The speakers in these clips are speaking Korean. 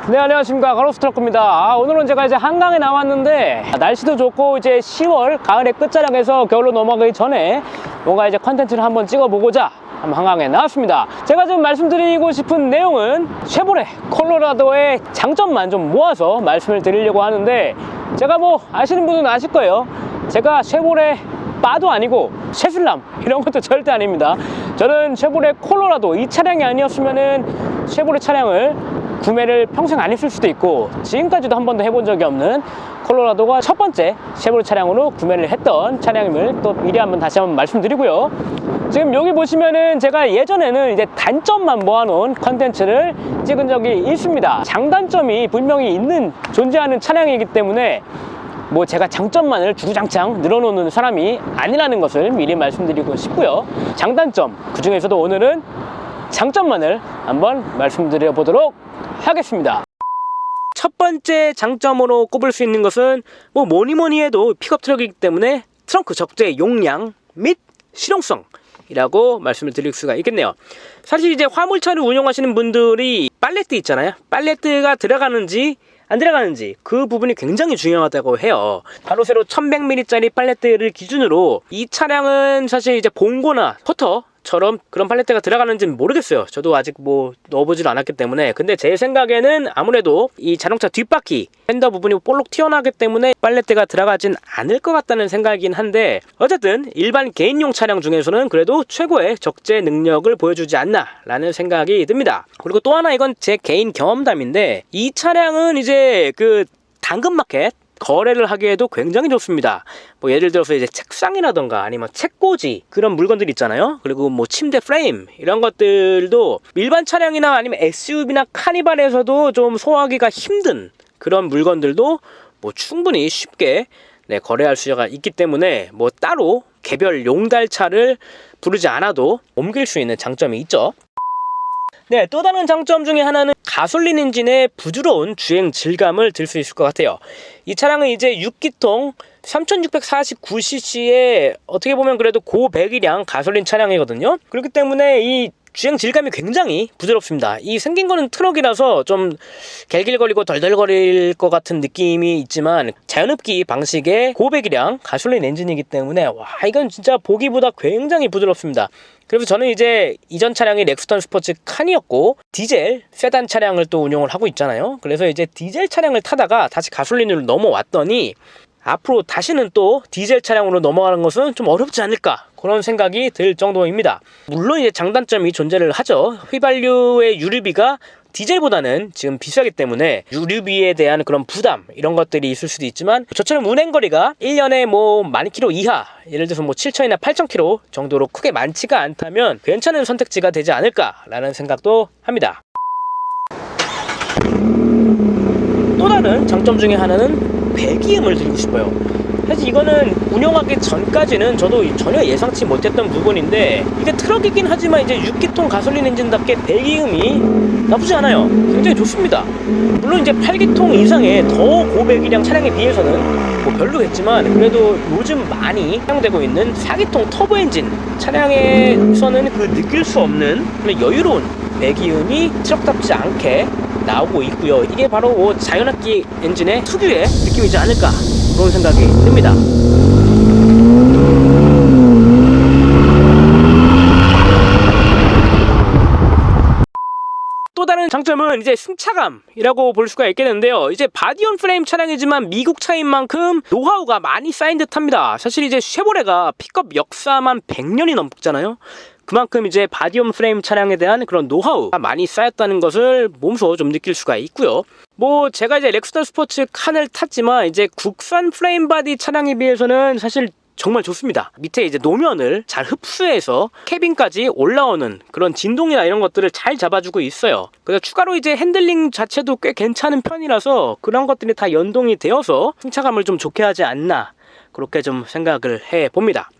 네, 안녕하십니까, 가로수트럭입니다. 오늘은 제가 이제 한강에 나왔는데 날씨도 좋고 이제 10월 가을의 끝자락에서 겨울로 넘어가기 전에 뭔가 이제 컨텐츠를 한번 찍어보고자 한강에 나왔습니다. 제가 좀 말씀드리고 싶은 내용은 쉐보레 콜로라도의 장점만 좀 모아서 말씀을 드리려고 하는데, 제가 뭐 아시는 분은 아실 거예요. 제가 쉐보레 바도 아니고 쉐슬람 이런 것도 절대 아닙니다. 저는 쉐보레 콜로라도 이 차량이 아니었으면은 쉐보레 차량을 구매를 평생 안 했을 수도 있고, 지금까지도 한 번도 해본 적이 없는 콜로라도가 첫 번째 쉐보레 차량으로 구매를 했던 차량임을 또 미리 다시 한번 말씀드리고요. 지금 여기 보시면은 제가 예전에는 이제 단점만 모아놓은 컨텐츠를 찍은 적이 있습니다. 장단점이 분명히 존재하는 차량이기 때문에 뭐 제가 장점만을 주구장창 늘어놓는 사람이 아니라는 것을 미리 말씀드리고 싶고요. 장단점, 그 중에서도 오늘은 장점만을 한번 말씀드려 보도록 하겠습니다. 첫 번째 장점으로 꼽을 수 있는 것은 뭐 뭐니 해도 픽업 트럭이기 때문에 트렁크 적재 용량 및 실용성이라고 말씀을 드릴 수가 있겠네요. 사실 이제 화물차를 운영하시는 분들이 팔레트 있잖아요. 팔레트가 들어가는지 안 들어가는지 그 부분이 굉장히 중요하다고 해요. 가로 세로 1100mm짜리 팔레트를 기준으로 이 차량은 사실 이제 봉고나 포터처럼 그런 팔레트가 들어가는지는 모르겠어요. 저도 아직 뭐 넣어보질 않았기 때문에. 근데 제 생각에는 아무래도 이 자동차 뒷바퀴 팬더 부분이 볼록 튀어나오기 때문에 팔레트가 들어가진 않을 것 같다는 생각이긴 한데, 어쨌든 일반 개인용 차량 중에서는 그래도 최고의 적재 능력을 보여주지 않나 라는 생각이 듭니다. 그리고 또 하나, 이건 제 개인 경험담인데, 이 차량은 이제 그 당근마켓 거래를 하기에도 굉장히 좋습니다. 뭐 예를 들어서 이제 책상이라던가 아니면 책꽂이 그런 물건들 있잖아요. 그리고 뭐 침대 프레임 이런 것들도 일반 차량이나 아니면 SUV나 카니발에서도 좀 소화하기가 힘든 그런 물건들도 뭐 충분히 쉽게 거래할 수가 있기 때문에 뭐 따로 개별 용달차를 부르지 않아도 옮길 수 있는 장점이 있죠. 네, 또 다른 장점 중에 하나는 가솔린 엔진의 부드러운 주행 질감을 들 수 있을 것 같아요. 이 차량은 이제 6기통 3649cc의 어떻게 보면 그래도 고배기량 가솔린 차량이거든요. 그렇기 때문에 이 주행 질감이 굉장히 부드럽습니다. 이 생긴 거는 트럭이라서 좀 갤길거리고 덜덜거릴 것 같은 느낌이 있지만, 자연흡기 방식의 고배기량 가솔린 엔진이기 때문에 와, 이건 진짜 보기보다 굉장히 부드럽습니다. 그래서 저는 이제 이전 차량이 렉스턴 스포츠 칸이었고 디젤 세단 차량을 또 운영을 하고 있잖아요. 그래서 이제 디젤 차량을 타다가 다시 가솔린으로 넘어왔더니 앞으로 다시는 또 디젤 차량으로 넘어가는 것은 좀 어렵지 않을까, 그런 생각이 들 정도입니다. 물론 이제 장단점이 존재를 하죠. 휘발유의 유류비가 디젤보다는 지금 비싸기 때문에 유류비에 대한 그런 부담 이런 것들이 있을 수도 있지만, 저처럼 운행거리가 1년에 뭐 10,000km 이하, 예를 들어서 뭐 7,000이나 8,000km 정도로 크게 많지가 않다면 괜찮은 선택지가 되지 않을까라는 생각도 합니다. 또 다른 장점 중에 하나는 배기음을 드리고 싶어요. 사실 이거는 운영하기 전까지는 저도 전혀 예상치 못했던 부분인데, 이게 트럭이긴 하지만 이제 6기통 가솔린 엔진답게 배기음이 나쁘지 않아요. 굉장히 좋습니다. 물론 이제 8기통 이상의 더 고배기량 차량에 비해서는 뭐 별로겠지만, 그래도 요즘 많이 사용되고 있는 4기통 터보 엔진 차량에서는 그 느낄 수 없는 그런 여유로운 배기음이 트럭답지 않게 나오고 있고요. 이게 바로 자연흡기 엔진의 특유의 느낌이지 않을까, 그런 생각이 듭니다. 또 다른 장점은 이제 승차감이라고 볼 수가 있겠는데요. 이제 바디온 프레임 차량이지만 미국 차인 만큼 노하우가 많이 쌓인 듯합니다. 사실 이제 쉐보레가 픽업 역사만 100년이 넘잖아요. 그만큼 이제 바디온 프레임 차량에 대한 그런 노하우가 많이 쌓였다는 것을 몸소 좀 느낄 수가 있고요. 뭐 제가 이제 렉스턴 스포츠 칸을 탔지만 이제 국산 프레임 바디 차량에 비해서는 사실 정말 좋습니다. 밑에 이제 노면을 잘 흡수해서 캐빈까지 올라오는 그런 진동이나 이런 것들을 잘 잡아주고 있어요. 그래서 추가로 이제 핸들링 자체도 꽤 괜찮은 편이라서 그런 것들이 다 연동이 되어서 승차감을 좀 좋게 하지 않나, 그렇게 좀 생각을 해봅니다.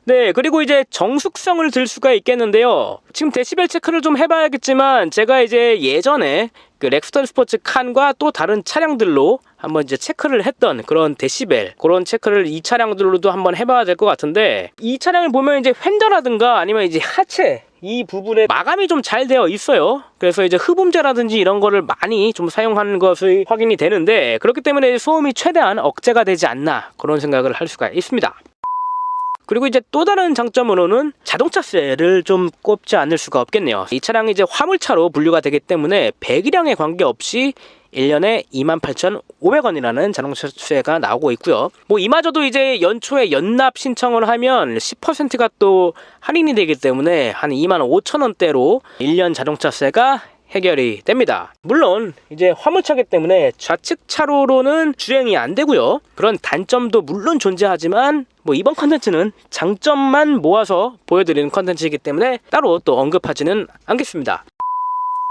네, 그리고 이제 정숙성을 들 수가 있겠는데요. 지금 데시벨 체크를 좀 해봐야겠지만, 제가 이제 예전에 그 렉스턴 스포츠 칸과 또 다른 차량들로 한번 이제 체크를 했던 그런 데시벨, 그런 체크를 이 차량들로도 한번 해봐야 될 것 같은데, 이 차량을 보면 이제 휀더라든가 아니면 이제 하체 이 부분에 마감이 좀 잘 되어 있어요. 그래서 이제 흡음재라든지 이런 거를 많이 좀 사용하는 것이 확인이 되는데, 그렇기 때문에 소음이 최대한 억제가 되지 않나 그런 생각을 할 수가 있습니다. 그리고 이제 또 다른 장점으로는 자동차세를 좀 꼽지 않을 수가 없겠네요. 이 차량이 이제 화물차로 분류가 되기 때문에 배기량에 관계없이 1년에 28,500원이라는 자동차세가 나오고 있고요. 뭐 이마저도 이제 연초에 연납 신청을 하면 10%가 또 할인이 되기 때문에 한 25,000원대로 1년 자동차세가 해결이 됩니다. 물론 이제 화물차기 때문에 좌측 차로로는 주행이 안 되고요. 그런 단점도 물론 존재하지만 뭐 이번 컨텐츠는 장점만 모아서 보여드리는 컨텐츠이기 때문에 따로 또 언급하지는 않겠습니다.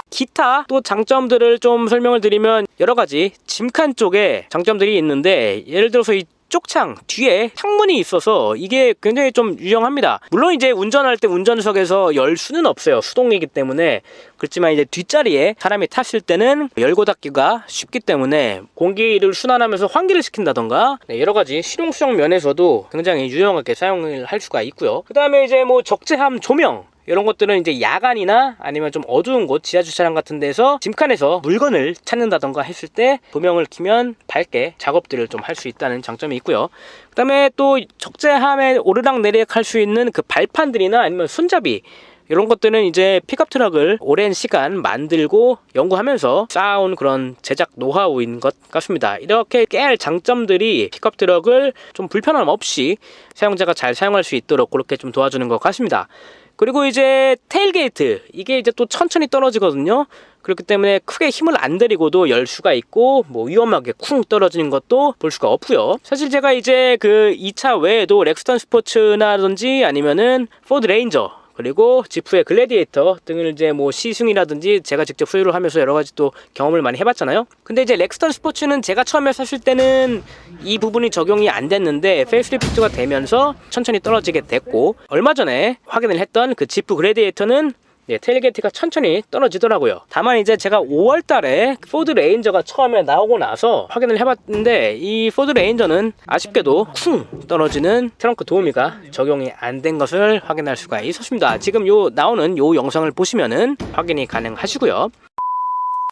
기타 또 장점들을 좀 설명을 드리면 여러 가지 짐칸 쪽에 장점들이 있는데, 예를 들어서 이 쪽창 뒤에 창문이 있어서 이게 굉장히 좀 유용합니다. 물론 이제 운전할 때 운전석에서 열 수는 없어요. 수동이기 때문에. 그렇지만 이제 뒷자리에 사람이 탔을 때는 열고 닫기가 쉽기 때문에 공기를 순환하면서 환기를 시킨다던가 여러 가지 실용성 면에서도 굉장히 유용하게 사용을 할 수가 있고요. 그 다음에 이제 뭐 적재함 조명, 이런 것들은 이제 야간이나 아니면 좀 어두운 곳, 지하주차장 같은 데서 짐칸에서 물건을 찾는다던가 했을 때 조명을 켜면 밝게 작업들을 좀 할 수 있다는 장점이 있고요. 그 다음에 또 적재함에 오르락내리락 할 수 있는 그 발판들이나 아니면 손잡이, 이런 것들은 이제 픽업 트럭을 오랜 시간 만들고 연구하면서 쌓아온 그런 제작 노하우인 것 같습니다. 이렇게 깰 장점들이 픽업 트럭을 좀 불편함 없이 사용자가 잘 사용할 수 있도록 그렇게 좀 도와주는 것 같습니다. 그리고 이제 테일게이트, 이게 이제 또 천천히 떨어지거든요. 그렇기 때문에 크게 힘을 안 들이고도 열 수가 있고, 뭐 위험하게 쿵 떨어지는 것도 볼 수가 없고요. 사실 제가 이제 그 2차 외에도 렉스턴 스포츠라든지 아니면은 포드 레인저, 그리고 지프의 글래디에이터 등을 이제 뭐 시승이라든지 제가 직접 소유를 하면서 여러 가지 또 경험을 많이 해봤잖아요. 근데 이제 렉스턴 스포츠는 제가 처음에 샀을 때는 이 부분이 적용이 안 됐는데 페이스리프트가 되면서 천천히 떨어지게 됐고, 얼마 전에 확인을 했던 그 지프 글래디에이터는 테일게이트가 천천히 떨어지더라고요. 다만 이제 제가 5월 달에 포드 레인저가 처음에 나오고 나서 확인을 해봤는데, 이 포드 레인저는 아쉽게도 쿵 떨어지는 트렁크 도우미가 적용이 안 된 것을 확인할 수가 있었습니다. 지금 나오는 요 영상을 보시면은 확인이 가능하시고요.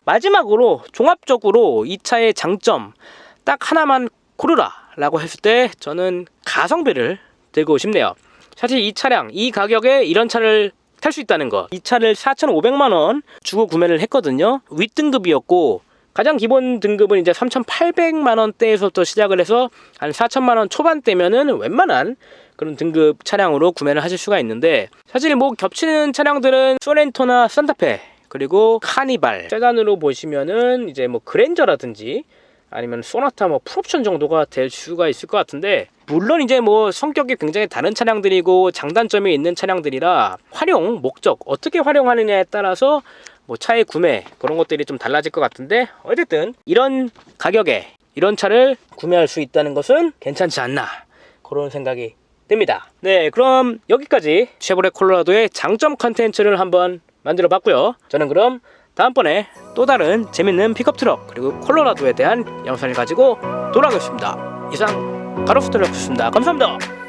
마지막으로 종합적으로 이 차의 장점 딱 하나만 고르라 라고 했을 때 저는 가성비를 들고 싶네요. 사실 이 차량, 이 가격에 이런 차를 탈 수 있다는 거, 이 차를 4,500만원 주고 구매를 했거든요. 윗등급이었고 가장 기본 등급은 이제 3,800만원대에서부터 시작을 해서 한 4,000만원 초반대면은 웬만한 그런 등급 차량으로 구매를 하실 수가 있는데, 사실 뭐 겹치는 차량들은 소렌토나 산타페, 그리고 카니발, 세단으로 보시면은 이제 뭐 그랜저라든지 아니면 소나타 뭐 풀옵션 정도가 될 수가 있을 것 같은데, 물론 이제 뭐 성격이 굉장히 다른 차량들이고 장단점이 있는 차량들이라 활용 목적, 어떻게 활용하느냐에 따라서 뭐 차의 구매 그런 것들이 좀 달라질 것 같은데, 어쨌든 이런 가격에 이런 차를 구매할 수 있다는 것은 괜찮지 않나 그런 생각이 듭니다. 네, 그럼 여기까지 쉐보레 콜로라도의 장점 컨텐츠를 한번 만들어 봤고요. 저는 그럼 다음번에 또 다른 재밌는 픽업 트럭 그리고 콜로라도에 대한 영상을 가지고 돌아오겠습니다. 이상 가로수터였습니다. 감사합니다.